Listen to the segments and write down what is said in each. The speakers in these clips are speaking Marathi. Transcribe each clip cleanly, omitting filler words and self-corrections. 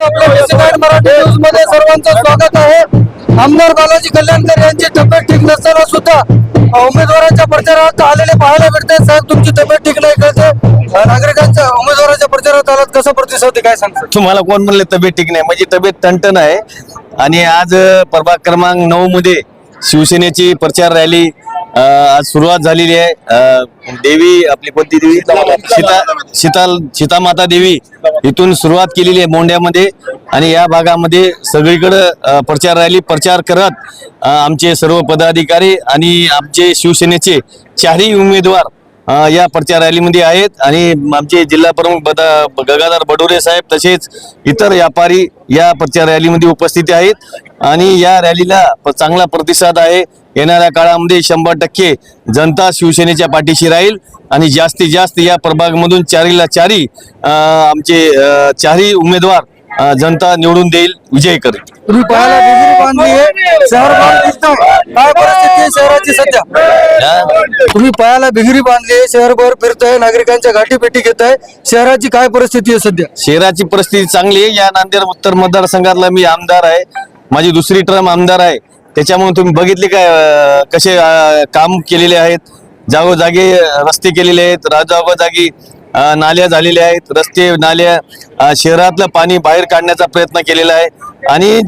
आपल्या बेसिक मराठी न्यूज मध्ये सर्वांचं स्वागत आहे। आमदार बालाजी कल्याणकर यांची तब्येत ठीक नसताना सुद्धा उमेदवारांच्या प्रचारात आलेले पाहायला मिळते। साहेब, तुमची तब्येत ठीक नाही कळते, नागरिकांच्या उमेदवाराच्या प्रचारात आलात, कसा प्रतिसाद काय सांगतो? तुम्हाला कोण म्हणले तब्येत ठीक नाही? माझी तब्येत टणटण आहे। आणि आज प्रभाग क्रमांक 9 मध्ये शिवसेनेची प्रचार रॅली आज सुरुवात झालेली आहे। देवी आपली कोणती देवी, सीतामाता देवी इथून सुरुवात केलेली आहे मोंड्यामध्ये। आणि या भागामध्ये सगळीकडे प्रचार रॅली प्रचार करत आमचे सर्व पदाधिकारी आणि आमचे शिवसेनेचे चारही उमेदवार या प्रचार रॅलीमध्ये आहेत। आणि आमचे जिल्हा प्रमुख गंगाधर बडोरे साहेब तसेच इतर व्यापारी या प्रचार रॅलीमध्ये उपस्थित आहेत। आणि या रॅलीला चांगला प्रतिसाद आहे। येणाऱ्या काळामध्ये 100% जनता शिवसेनेच्या पाठीशी राहील आणि जास्तीत जास्त या प्रभागामधून चारीला चारी आमचे चारही उमेदवार जनता निवडून देईल, विजय करेल। तुम्ही पाहायला बिगरी बांधली आहे, शहर बांध दिसतोय, काय परिस्थिती आहे शहराची सध्या? तुम्ही पाहायला बिगरी बांधली आहे, शहरभर फिरताय, नागरिकांच्या गाठीपेटी घेत आहे, शहराची काय परिस्थिती आहे सध्या? शहराची परिस्थिती चांगली आहे। या नांदेड उत्तर मतदारसंघातला मी आमदार आहे, माझी दुसरी टर्म आमदार आहे। त्याच्यामुळे तुम्ही बघितले काय कसे काम केलेले आहेत, जागोजागी रस्ते केलेले आहेत, जागोजागी नाल्या झालेल्या आहेत, रस्ते नाल्या, शहरातलं पाणी बाहेर काढण्याचा प्रयत्न केलेला आहे। आणि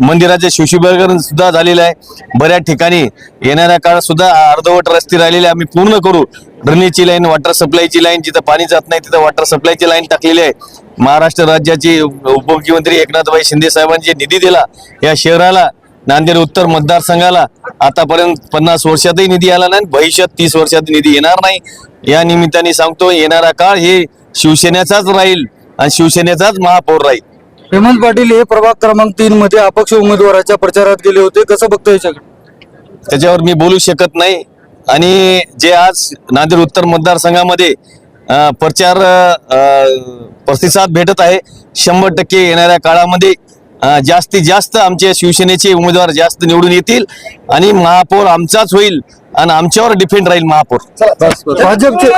मंदिराचे शिवशीभरण सुद्धा झालेलं आहे। बऱ्याच ठिकाणी येणाऱ्या काळात सुद्धा अर्धवट रस्ते राहिलेले आम्ही पूर्ण करू। ड्रेनेजची लाईन, वॉटर सप्लायची लाईन, जिथं पाणी जात नाही तिथं वॉटर सप्लायची लाईन टाकलेली आहे। महाराष्ट्र राज्याचे उपमुख्यमंत्री एकनाथभाई शिंदे साहेबांनी निधी दिला या शहराला, नांदेड उत्तर मतदारसंघाला। आतापर्यंत 50 वर्षातही निधी आला नाही, भविष्यात 30 वर्षात निधी येणार नाही। या निमित्ताने सांगतो, येणारा काळ हे शिवसेनेचाच राहील आणि शिवसेनेचाच महापौर राहील। हेमंत पाटील हे प्रभाग क्रमांक 3 मध्ये अपक्ष उमेदवाराच्या प्रचारात गेले होते, कसं बघतोय याच्याकडे? त्याच्यावर मी बोलू शकत नाही। आणि जे आज नांदेड उत्तर मतदारसंघामध्ये प्रचार प्रतिसाद भेटत आहे, 100% येणाऱ्या काळामध्ये जास्तीत जास्त आमचे शिवसेनेचे उमेदवार जास्त निवडून येतील आणि महापौर आमचाच होईल आणि आमच्यावर डिपेंड राहील महापौर। भाजपचे